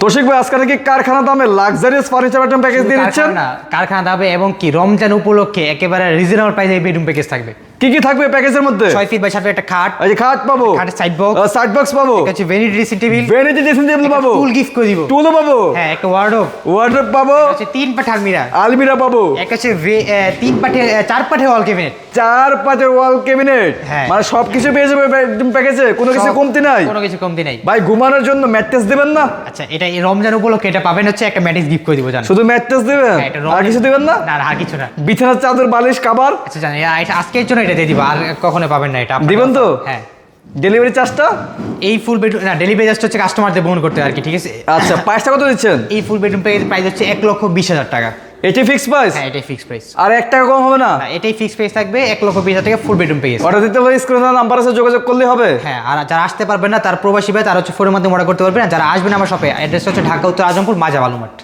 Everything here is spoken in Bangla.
তোশিক ভাই আজকে নাকি কারখানা দামে লাক্সারিয়াস ফার্নিচার আইটেম প্যাকেজ দিয়ে দিচ্ছেন। কারখানা দামে এবং কি রমজান উপলক্ষে একেবারে রিজনেবল প্রাইসে এই বেডরুম প্যাকেজ থাকবে। কি কি থাকবে প্যাকেজের মধ্যে? 6 ফিট বাই 7 ফিট একটা খাট, এই যে খাট পাবো, খাটের সাইড বক্স পাবো, আছে vanity dressing table, vanity dressing table পাবো, টুল গিফট করে দিব, টুলও পাবো, হ্যাঁ একটা ওয়ার্ডরোব পাবো, আছে 3 পাট আলমিরা, পাবো, একটা আছে 3 পাটে 4 পাটে ওয়াল ক্যাবিনেট, 4 পাটের ওয়াল ক্যাবিনেট, হ্যাঁ। মানে সবকিছু পেয়ে যাবে বেডরুম প্যাকেজে, কোনো কিছু কমতি নাই, কোনো কিছু কমতি নাই। ভাই ঘুমানোর জন্য ম্যাট্রেস দিবেন না? আচ্ছা এটা এই রমজান উপলক্ষে এটা পাবেন হচ্ছে একটা ম্যাট্রেস গিফট করে দিব জানেন। শুধু ম্যাট্রেস দিবেন, হ্যাঁ, এটা আর কিছু দিবেন না? না আর কিছু না। বিছানার চাদর, বালিশ, কভার আচ্ছা জানেন এটা আজকের জন্য এটা দিয়ে দিব, আর কখনো পাবেন না এটা আপনারা। দিবেন তো? হ্যাঁ। ডেলিভারি চার্জটা? এই ফুল বেডরুম না ডেলিভারি জাস্ট হচ্ছে কাস্টমারদের বহন করতে হয় আর কি, ঠিক আছে। আচ্ছা প্রাইসটা কত দিচ্ছেন? এই ফুল বেডরুম প্রাইস হচ্ছে 1,20,000 টাকা। এটি ফিক্সড প্রাইস? হ্যাঁ এটাই ফিক্স প্রাইস। আর 1 টাকা কম হবে না? না এটাই ফিক্স প্রাইস থাকবে 1,20,000 টাকা ফুল বেডরুম পেয়ে। অর্ডার দিতে হলে স্ক্রিনে নাম্বার আছে, যোগাযোগ করলে হবে। হ্যাঁ আর যারা আসতে পারবেন না তার প্রবাসী ভাই তারা হচ্ছে ফোনের মাধ্যমে অর্ডার করতে পারবেন, আর যারা আসবেন আমার শপে অ্যাড্রেস হচ্ছে ঢাকা উত্তর আজমপুর মাজা বালুমাঠ।